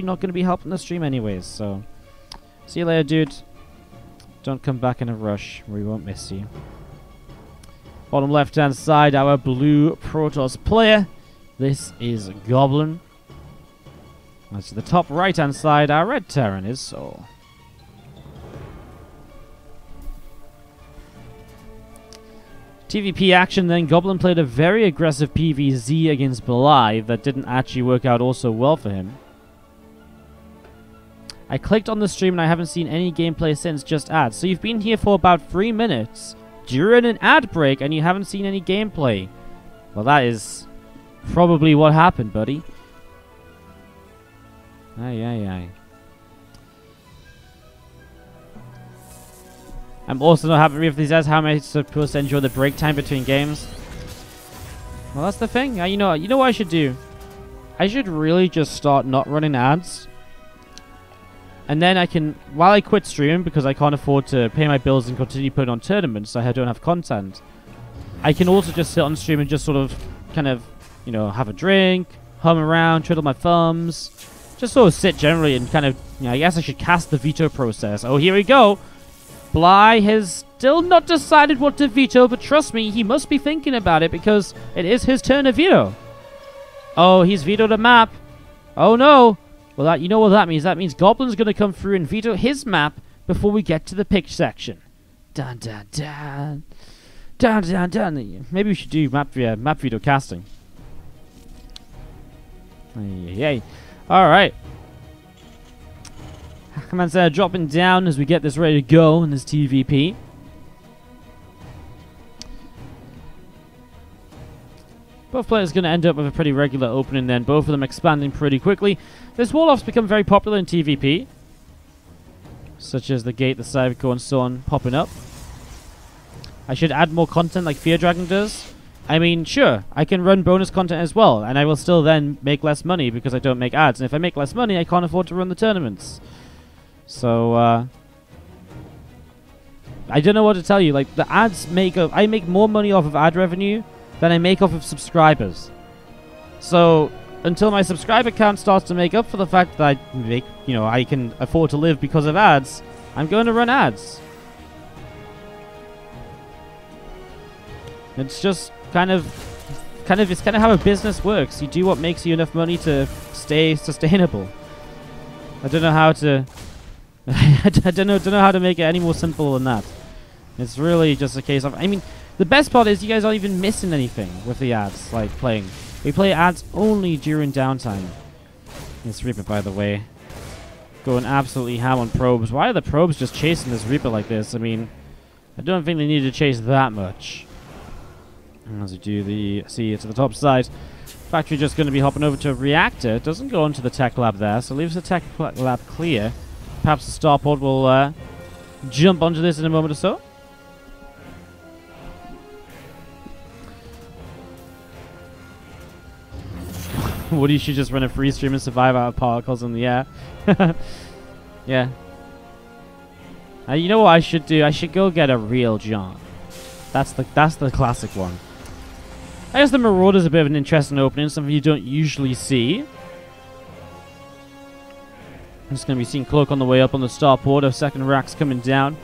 actually not going to be helping the stream anyways, so... See you later, dude. Don't come back in a rush. We won't miss you. Bottom left-hand side, our blue Protoss player. This is Goblin. As to the top right-hand side, our red Terran is souL. TvP action then. Goblin played a very aggressive PvZ against Blythe that didn't actually work out also well for him. I clicked on the stream and I haven't seen any gameplay since, just ads. So you've been here for about 3 minutes during an ad break and you haven't seen any gameplay. Well, that is probably what happened, buddy. Aye. I'm also not happy with these ads. How am I supposed to enjoy the break time between games? Well, that's the thing. You know what I should do? I should really just start not running ads. And then I can, while I quit streaming because I can't afford to pay my bills and continue putting on tournaments, so I don't have content, I can also just sit on stream and just sort of, kind of, you know, have a drink, hum around, twiddle my thumbs, just sort of sit generally and kind of, you know, I guess I should cast the veto process. Oh, here we go. Bly has still not decided what to veto, but trust me, he must be thinking about it because it is his turn to veto. Oh, he's vetoed a map. Oh no. Well, you know what that means? That means Goblin's going to come through and veto his map before we get to the pick section. Dun dun dun. Dun dun dun. Maybe we should do map veto casting. Yay. Alright. Command center dropping down as we get this ready to go in this TvP. Both players going to end up with a pretty regular opening then, both of them expanding pretty quickly. This wall-off's become very popular in TvP, such as the gate, the Cybercore, and so on popping up. I should add more content like Fear Dragon does. I mean, sure, I can run bonus content as well, and I will still then make less money because I don't make ads. And if I make less money, I can't afford to run the tournaments. So, I don't know what to tell you. Like, the ads I make more money off of ad revenue than I make off of subscribers. So, until my subscriber count starts to make up for the fact that I make, you know, I can afford to live because of ads, I'm going to run ads. It's just it's kind of how a business works. You do what makes you enough money to stay sustainable. I don't know how to I don't know how to make it any more simple than that. It's really just a case of, I mean, the best part is you guys aren't even missing anything with the ads, like playing. We play ads only during downtime. This Reaper, by the way, going absolutely ham on probes. Why are the probes just chasing this Reaper like this? I mean, I don't think they need to chase that much. As we do the to the top side, factory just going to be hopping over to a reactor. It doesn't go onto the tech lab there, so leaves the tech lab clear. Perhaps the starport will jump onto this in a moment or so. Woody should just run a free stream and survive out of particles in the air. Yeah. You know what I should do? I should go get a real John. That's the classic one. I guess the Marauder's a bit of an interesting opening, something you don't usually see. I'm just going to be seeing Cloak on the way up on the starport. Our second rack's coming down.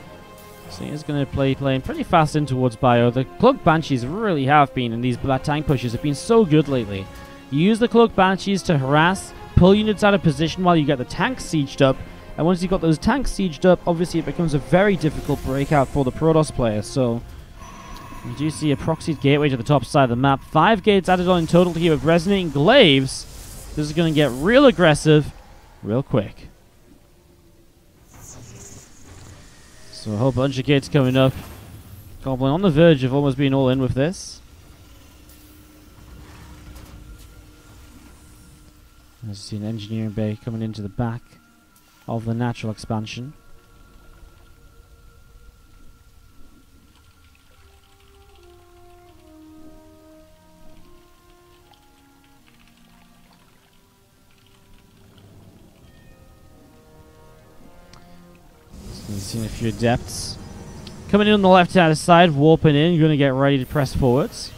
So he's going to playing pretty fast in towards Bio. The Cloak Banshees really have been, and these tank pushes have been so good lately. You use the Cloak Banshees to harass, pull units out of position while you get the tanks sieged up. And once you've got those tanks sieged up, obviously it becomes a very difficult breakout for the Protoss player. So you do see a proxied gateway to the top side of the map. 5 gates added on in total here with Resonating Glaives. This is going to get real aggressive real quick. So a whole bunch of gates coming up. Goblin on the verge of almost being all in with this. As you see an engineering bay coming into the back of the natural expansion. You've seen a few adepts coming in on the left-hand side, warping in. You're going to get ready to press forwards.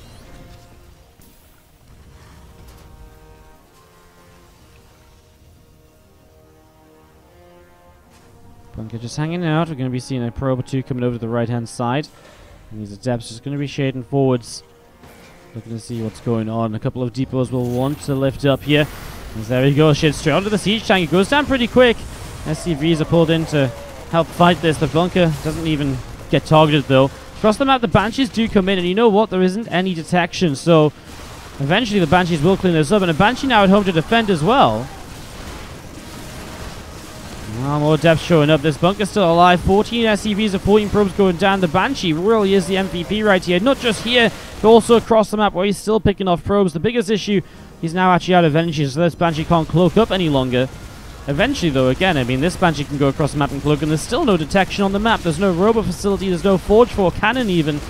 Bunker just hanging out. We're going to be seeing a probe or two coming over to the right-hand side. And these adepts just going to be shading forwards. Looking to see what's going on. A couple of depots will want to lift up here. And there he goes. Shade straight onto the siege tank. It goes down pretty quick. SCVs are pulled in to help fight this. The bunker doesn't even get targeted though. Across the map, the Banshees do come in. And you know what? There isn't any detection. So eventually the Banshees will clean this up. And a Banshee now at home to defend as well. Oh, more depth showing up. This bunker's still alive. 14 SCVs and 14 probes going down. The Banshee really is the MVP right here. Not just here, but also across the map where he's still picking off probes. The biggest issue, he's now actually out of energy, so this Banshee can't cloak up any longer. Eventually, though, again, I mean, this Banshee can go across the map and cloak, and there's still no detection on the map. There's no robot facility. There's no Forge 4 cannon even.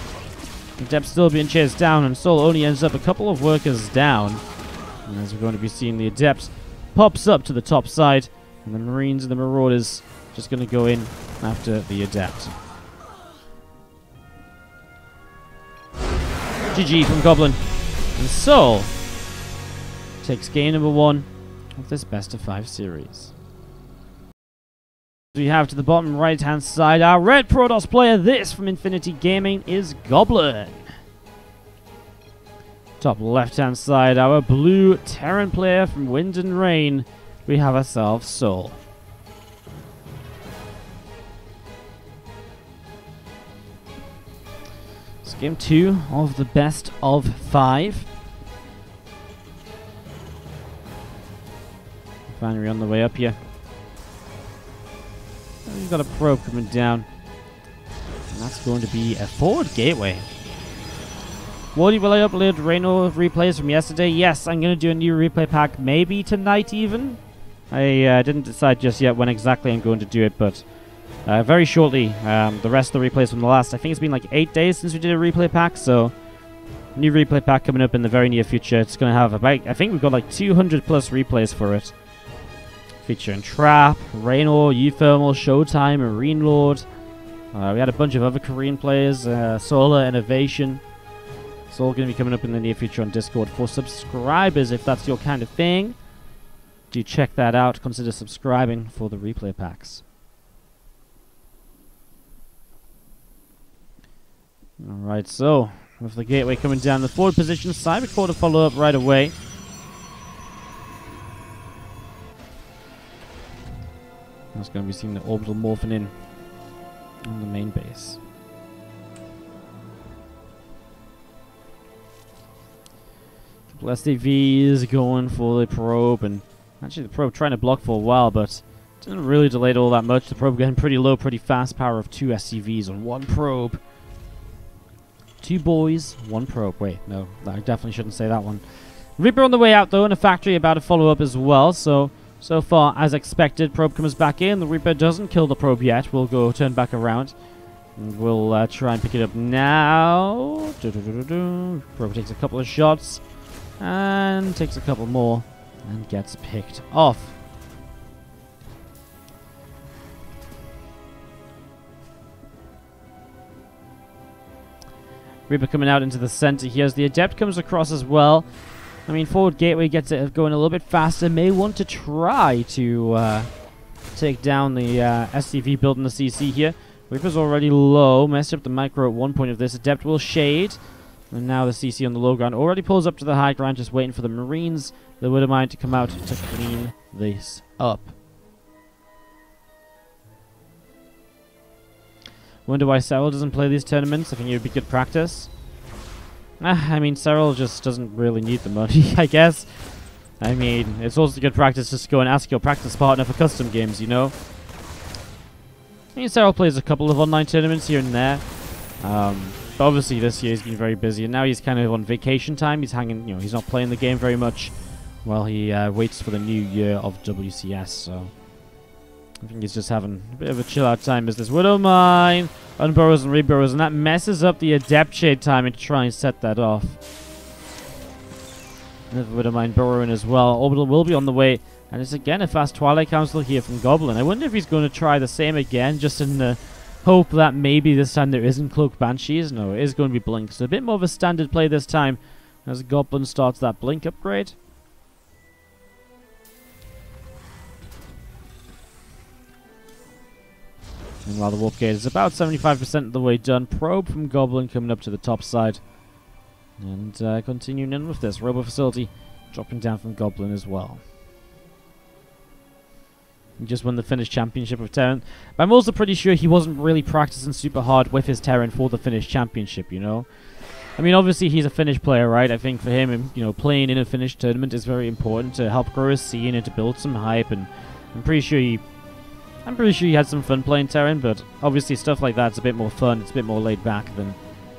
The depth still being chased down, and souL only ends up a couple of workers down. And as we're going to be seeing, the Adept pops up to the top side. And the Marines and the Marauders just going to go in after the Adept. GG from Goblin. And souL takes game number 1 of this best of 5 series. We have to the bottom right hand side our red Protoss player. This from Infinity Gaming is Goblin. Top left hand side our blue Terran player from Wind and Rain. We have ourselves souL. It's game 2 of the best of 5. Finally on the way up here. We've got a probe coming down. And that's going to be a forward gateway. Wardy, will I upload Reno replays from yesterday? Yes, I'm going to do a new replay pack maybe tonight even. I didn't decide just yet when exactly I'm going to do it, but very shortly, the rest of the replays from the last, I think it's been like 8 days since we did a replay pack, so new replay pack coming up in the very near future. It's going to have about, I think we've got like 200 plus replays for it. Featuring Trap, Raynor, Euthermal, Showtime, Marine Lord. We had a bunch of other Korean players, Solar, Innovation. It's all going to be coming up in the near future on Discord for subscribers if that's your kind of thing. Do check that out. Consider subscribing for the replay packs. Alright, so with the gateway coming down the forward position, Cybercore to follow up right away. That's going to be seeing the orbital morphing in on the main base. Couple SCVs going for the probe, and actually the probe trying to block for a while, but didn't really delay it all that much. The probe getting pretty low, pretty fast. Power of 2 SCVs on 1 probe. 2 boys, 1 probe. Wait, no, I definitely shouldn't say that one. Reaper on the way out though, and a factory about to follow up as well. So far as expected, probe comes back in. The Reaper doesn't kill the probe yet. We'll go turn back around, and we'll try and pick it up now. Probe takes a couple of shots, and takes a couple more, and gets picked off. Reaper coming out into the center here as the Adept comes across as well. I mean, forward gateway gets it going a little bit faster. May want to try to take down the SCV build in the CC here. Reaper's already low. Messed up the micro at one point of this. Adept will shade. And now the CC on the low ground already pulls up to the high ground, just waiting for the Marines, the Widowmine, to come out to clean this up. Wonder why souL doesn't play these tournaments. I think it would be good practice. I mean, souL just doesn't really need the money, I guess. I mean, it's also good practice just to go and ask your practice partner for custom games, you know? I mean, souL plays a couple of online tournaments here and there. But obviously this year he's been very busy, and now he's kind of on vacation time. He's hanging, you know, he's not playing the game very much while he waits for the new year of WCS, so I think he's just having a bit of a chill out time as this Widowmine unburrows and reburrows, and that messes up the Adept Shade timing to try and set that off. Another Widowmine burrowing as well. Orbital will be on the way, and it's again a fast Twilight Council here from Goblin. I wonder if he's going to try the same again, just in the hope that maybe this time there isn't Cloaked Banshees. No, it is going to be Blink, so a bit more of a standard play this time as Goblin starts that Blink upgrade. Meanwhile, the warp gate is about 75% of the way done. Probe from Goblin coming up to the top side. And continuing in with this. Robo Facility dropping down from Goblin as well. He just won the Finnish Championship of Terran. But I'm also pretty sure he wasn't really practicing super hard with his Terran for the Finnish Championship, you know? I mean, obviously he's a Finnish player, right? I think for him, you know, playing in a Finnish tournament is very important to help grow his scene and to build some hype. And I'm pretty sure he had some fun playing Terran, but obviously stuff like that's a bit more fun. It's a bit more laid back than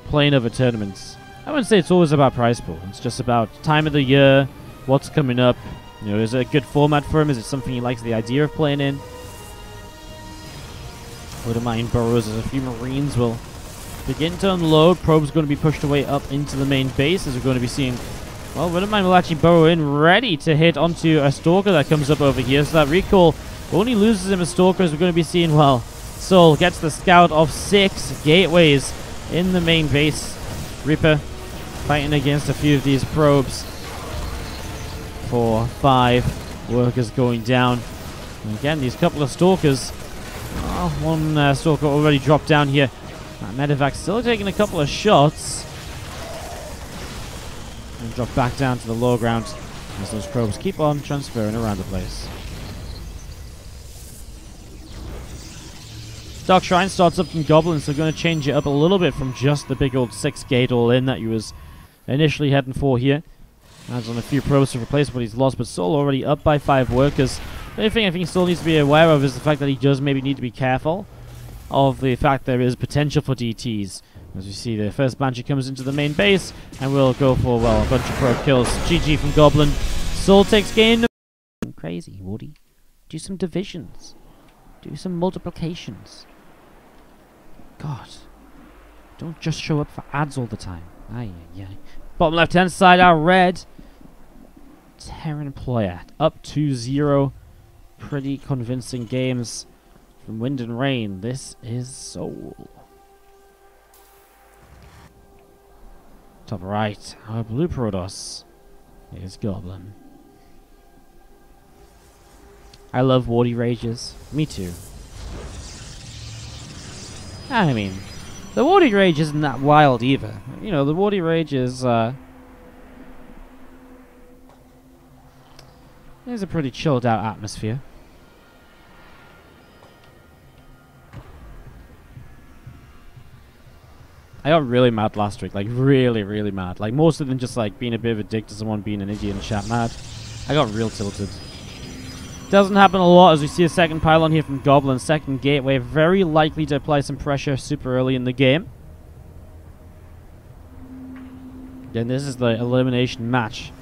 playing other tournaments. I wouldn't say it's always about prize pool. It's just about time of the year, what's coming up. You know, is it a good format for him? Is it something he likes the idea of playing in? Wouldn't mind burrows as a few Marines will begin to unload. Probe's going to be pushed away up into the main base as we're going to be seeing... Well, wouldn't mind will actually burrow in, ready to hit onto a Stalker that comes up over here. So that recall only loses him a Stalker as we're going to be seeing, well, souL gets the scout of 6 gateways in the main base. Reaper fighting against a few of these probes. 4, 5 workers going down. And again, these couple of Stalkers. Oh, one Stalker already dropped down here. Medevac still taking a couple of shots. And drop back down to the low ground as those probes keep on transferring around the place. Dark Shrine starts up from Goblins, so going to change it up a little bit from just the big old 6 gate all in that he was initially heading for here. Adds on a few probes to replace what he's lost, but souL already up by 5 workers. The only thing I think he still needs to be aware of is the fact that he does maybe need to be careful of the fact there is potential for DTs. As we see, the first Banshee comes into the main base, and we'll go for, well, a bunch of probe kills. GG from Goblin. souL takes game. Crazy, Wardy. Do some divisions. Do some multiplications. God. Don't just show up for ads all the time. Aye, aye, aye. Bottom left-hand side, our red Terran player. Up 2-0. Pretty convincing games from Wind and Rain. This is souL. Top right, our blue Protoss is Goblin. I love Wardy Rages. Me too. I mean, the Wardy Rage isn't that wild either. You know, the Wardy Rage is a pretty chilled out atmosphere. I got really mad last week, like really, really mad. Like more so than just like being a bit of a dick to someone being an idiot in chat mad. I got real tilted. Doesn't happen a lot as we see a second pylon here from Goblin. Second gateway, very likely to apply some pressure super early in the game. Again, this is the elimination match.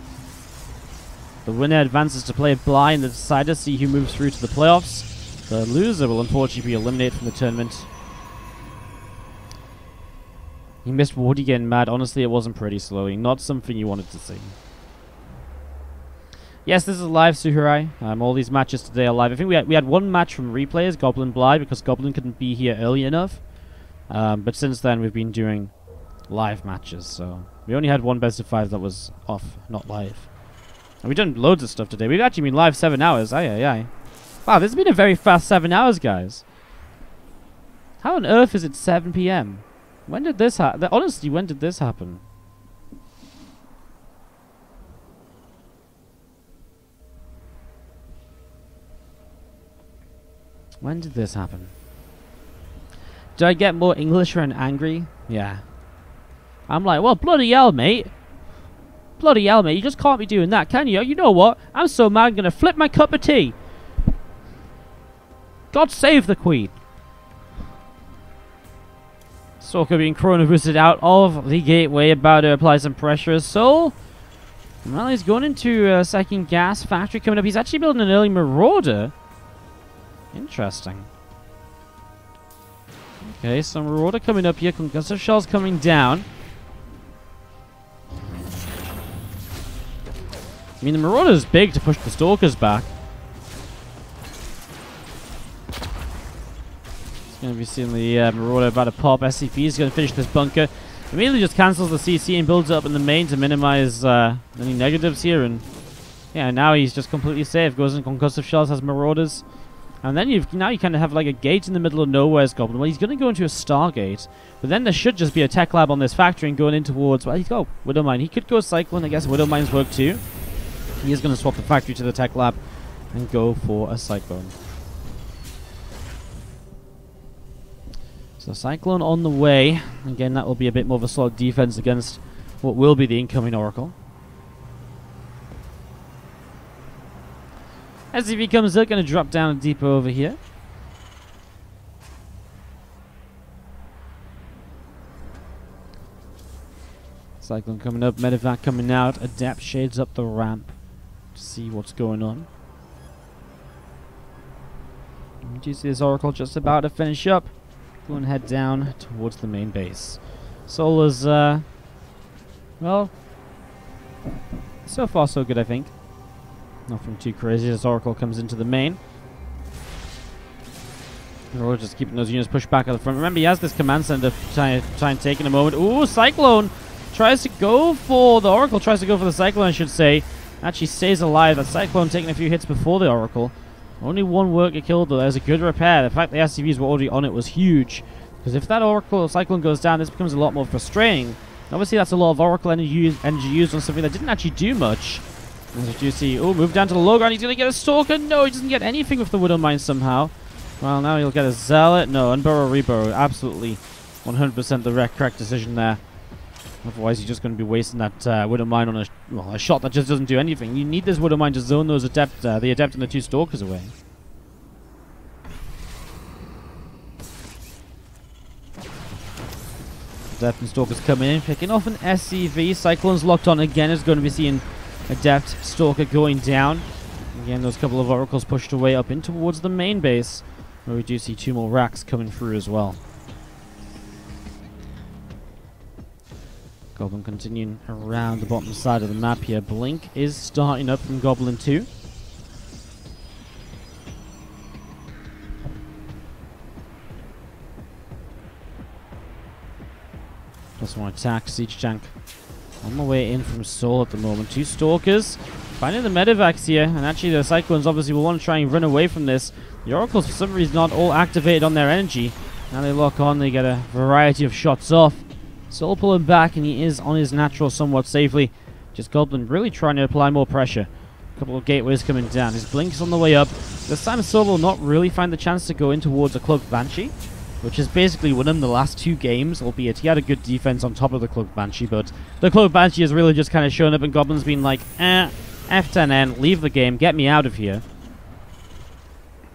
The winner advances to play blind. The decider see who moves through to the playoffs. The loser will unfortunately be eliminated from the tournament. He missed Wardy getting mad. Honestly, it wasn't pretty slowing. Not something you wanted to see. Yes, this is live, Suhurai. All these matches today are live. I think we had one match from replays, Goblin Bly, because Goblin couldn't be here early enough. But since then, we've been doing live matches. So we only had one best of 5 that was off, not live. And we've done loads of stuff today. We've actually been live 7 hours. Aye, aye, aye. Wow, this has been a very fast 7 hours, guys. How on earth is it 7 p.m.? When did this happen? Honestly, when did this happen? When did this happen? Do I get more English when angry? Yeah. I'm like, well, bloody hell, mate. Bloody hell, mate. You just can't be doing that, can you? You know what? I'm so mad I'm going to flip my cup of tea. God save the Queen. Stalker being Corona boosted out of the gateway, about to apply some pressure as souL. Well, he's going into a second gas factory coming up. He's actually building an early Marauder. Interesting. Okay, so Marauder coming up here. Concussive shells coming down. I mean, the Marauder is big to push the Stalkers back. Going to be seeing the Marauder about to pop. SCP is going to finish this bunker. Immediately just cancels the CC and builds up in the main to minimize any negatives here. And yeah, now he's just completely safe. Goes in concussive shells, has Marauders. And then now you kind of have like a gate in the middle of nowhere as Goblin. Well, he's going to go into a Stargate. But then there should just be a tech lab on this factory and going in towards... Well, he's got Widowmine. He could go Cyclone. I guess Widowmines work too. He is going to swap the factory to the tech lab and go for a Cyclone. So Cyclone on the way. Again, that will be a bit more of a solid defense against what will be the incoming Oracle. SCV comes up, going to drop down a depot over here. Cyclone coming up, Medevac coming out, Adept shades up the ramp to see what's going on. Do you see this Oracle just about to finish up? Go and head down towards the main base. souL is, well, so far so good, I think. Nothing too crazy as Oracle comes into the main. We're just keeping those units pushed back at the front. Remember, he has this command center to try and take in a moment. Ooh, Cyclone tries to go for the Oracle. Tries to go for the Cyclone, I should say. Actually stays alive. That Cyclone taking a few hits before the Oracle. Only one worker killed, though. There's a good repair. The fact the SCVs were already on it was huge. Because if that Oracle or Cyclone goes down, this becomes a lot more frustrating. Obviously, that's a lot of Oracle energy used on something that didn't actually do much. As you see, oh, move down to the low ground. He's going to get a Stalker. No, he doesn't get anything with the Widowmine somehow. Well, now he'll get a Zealot. No, unburrow, reburrow. Absolutely 100% the correct decision there. Otherwise, you're just going to be wasting that Widowmine on a shot that just doesn't do anything. You need this Widowmine to zone those the Adept and the 2 Stalkers away. Adept and Stalkers coming in, picking off an SCV. Cyclone's locked on again. Is going to be seeing Adept, Stalker going down. Again, those couple of Oracles pushed away up in towards the main base, where we do see 2 more racks coming through as well. Goblin continuing around the bottom side of the map here. Blink is starting up from Goblin 2. +1 attack, siege tank on the way in from souL at the moment. 2 Stalkers finding the Medevacs here, and actually the Cyclones obviously will want to try and run away from this. The Oracles for some reason not all activated on their energy. Now they lock on, they get a variety of shots off. souL pulling back, and he is on his natural somewhat safely. Just Goblin really trying to apply more pressure. A couple of gateways coming down. His Blink's on the way up. This time souL will not really find the chance to go in towards a Cloaked Banshee, which has basically won him the last 2 games, albeit he had a good defense on top of the Cloaked Banshee, but the Cloaked Banshee has really just kind of shown up, and Goblin's been like, F10N, leave the game, get me out of here.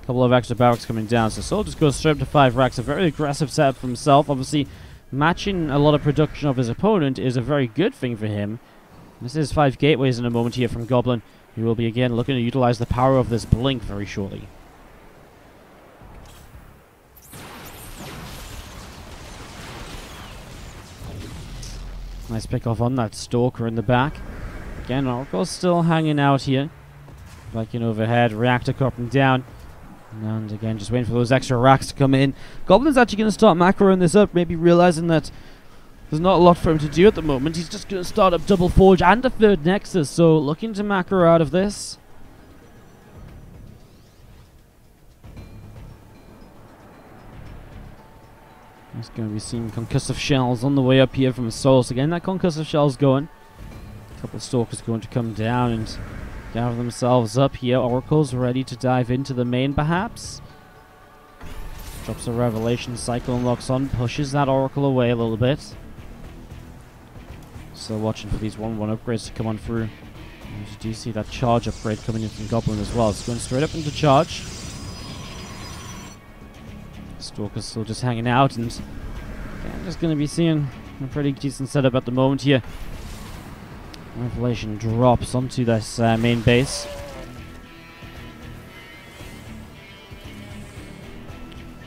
A couple of extra barracks coming down, so souL just goes straight up to 5 racks. A very aggressive setup for himself. Obviously, matching a lot of production of his opponent is a very good thing for him. This is 5 gateways in a moment here from Goblin, who will be again looking to utilize the power of this Blink very shortly. Nice pick off on that Stalker in the back. Again, Oracle's still hanging out here. Viking overhead, Reactor dropping down. And again, just waiting for those extra racks to come in. Goblin's actually going to start macroing this up, maybe realizing that there's not a lot for him to do at the moment. He's just going to start up Double Forge and a 3rd Nexus, so looking to macro out of this. He's going to be seeing Concussive Shells on the way up here from souL. So again, that Concussive Shell's going. A couple of Stalkers going to come down and gather themselves up here. Oracle's ready to dive into the main, perhaps. Drops a Revelation, Cyclone locks on, pushes that Oracle away a little bit. Still watching for these 1-1 upgrades to come on through. And you do see that charge upgrade coming in from Goblin as well. It's going straight up into charge. Stalker's still just hanging out, and I'm just going to be seeing a pretty decent setup at the moment here. Revelation drops onto this main base.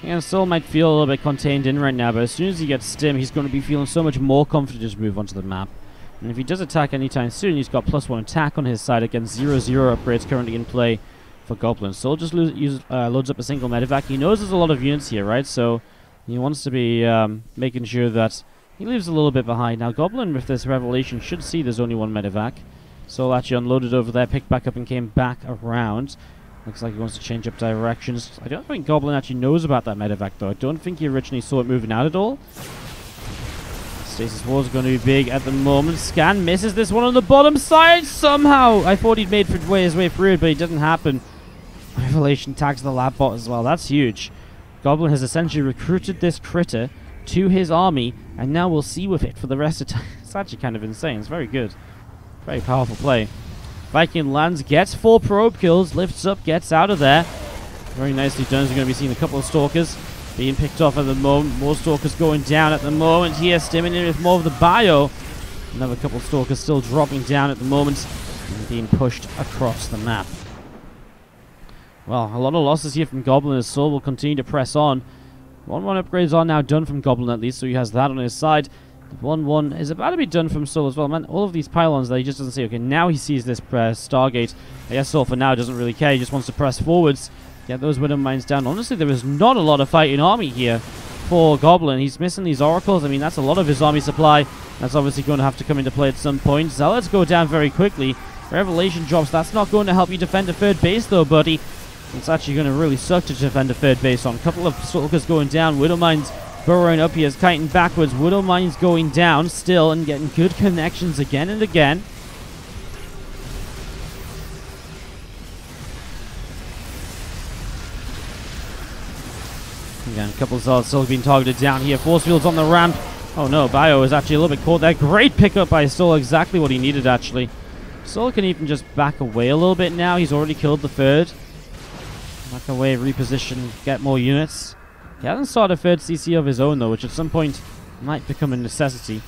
And souL might feel a little bit contained in right now, but as soon as he gets Stim, he's going to be feeling so much more confident to move onto the map. And if he does attack anytime soon, he's got +1 attack on his side against 0-0 upgrades currently in play for Goblin. souL just loads up a single Medevac. He knows there's a lot of units here, right? So he wants to be making sure that he leaves a little bit behind. Now Goblin with this Revelation should see there's only 1 Medevac. souL actually unloaded over there, picked back up and came back around. Looks like he wants to change up directions. I don't think Goblin actually knows about that medevac, though. I don't think he originally saw it moving out at all. Stasis Ward's going to be big at the moment. Scan misses this one on the bottom side somehow. I thought he'd made his way through it, but it didn't happen. Revelation tags the lab bot as well. That's huge. Goblin has essentially recruited this critter to his army, and now we'll see with it for the rest of the time. It's actually kind of insane. It's very good. Very powerful play. Viking lands, gets 4 probe kills, lifts up, gets out of there. Very nicely done. We're going to be seeing a couple of Stalkers being picked off at the moment. More Stalkers going down at the moment here. Stimming with more of the bio. Another couple of Stalkers still dropping down at the moment and being pushed across the map. Well, a lot of losses here from Goblin as souL will continue to press on. 1-1 upgrades are now done from Goblin at least, so he has that on his side. 1-1 is about to be done from souL as well. Man, all of these pylons that he just doesn't see. Okay, now he sees this Stargate. I guess souL for now doesn't really care. He just wants to press forwards. Get those Widow Mines down. Honestly, there is not a lot of fighting army here for Goblin. He's missing these Oracles. I mean, that's a lot of his army supply. That's obviously going to have to come into play at some point. Zealots go down very quickly. Revelation drops. That's not going to help you defend a third base, though, buddy. It's actually going to really suck to defend a third base on. A couple of Stalkers going down. Widow Mines burrowing up here, kiting backwards. Widow Mines going down still and getting good connections again and again. Again, a couple of Zealots still being targeted down here. Force fields on the ramp. Oh no, Bio is actually a little bit caught there. Great pickup by souL, exactly what he needed actually. souL can even just back away a little bit now. He's already killed the third. Back away, reposition, get more units. He hasn't started a third CC of his own though, which at some point might become a necessity.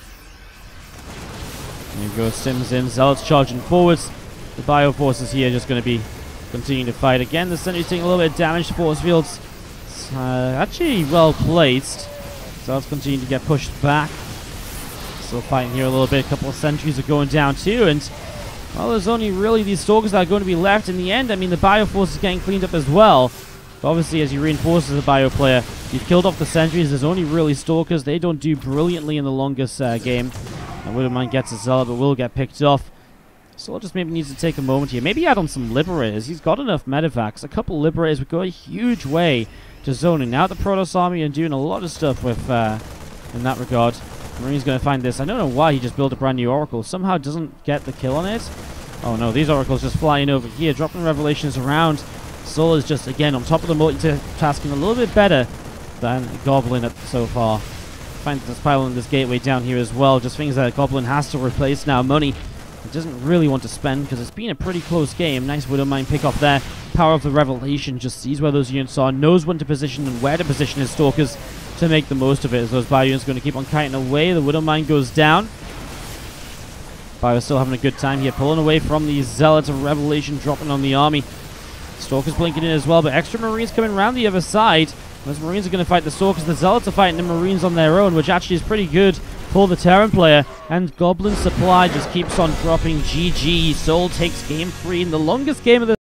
There you go, Sims in, Zealots charging forwards. The Bio forces here just going to be continuing to fight. Again, the sentry's taking a little bit of damage. Force fields actually well placed. Zealots continue to get pushed back. Still fighting here a little bit. A couple of sentries are going down too, and well, there's only really these Stalkers that are going to be left in the end. I mean, the Bio force is getting cleaned up as well. But obviously, as you reinforce as a Bio player, you've killed off the sentries. There's only really Stalkers. They don't do brilliantly in the longest game. And Widowmine gets a Zealot, but will get picked off. souL just maybe needs to take a moment here. Maybe add on some Liberators. He's got enough medevacs. A couple Liberators would go a huge way to zoning out the Protoss army and doing a lot of stuff with in that regard. Marine's going to find this. I don't know why he just built a brand new Oracle. Somehow doesn't get the kill on it. Oh no, these Oracles just flying over here, dropping Revelations around. souL is just, again, on top of the multitasking a little bit better than Goblin so far. Find this pylon, this gateway down here as well. Just things that Goblin has to replace now. Money he doesn't really want to spend because it's been a pretty close game. Nice Widowmine pick up there. Power of the Revelation just sees where those units are, knows when to position and where to position his Stalkers to make the most of it. As those Bio units are going to keep on kiting away. The Widowmine goes down. Bio still having a good time here, pulling away from the Zealots. Of Revelation dropping on the army. Stalkers blinking in as well, but extra Marines coming around the other side. Those Marines are going to fight the Stalkers. The Zealots are fighting the Marines on their own, which actually is pretty good for the Terran player. And Goblin supply just keeps on dropping. GG. souL takes game 3 in the longest game of the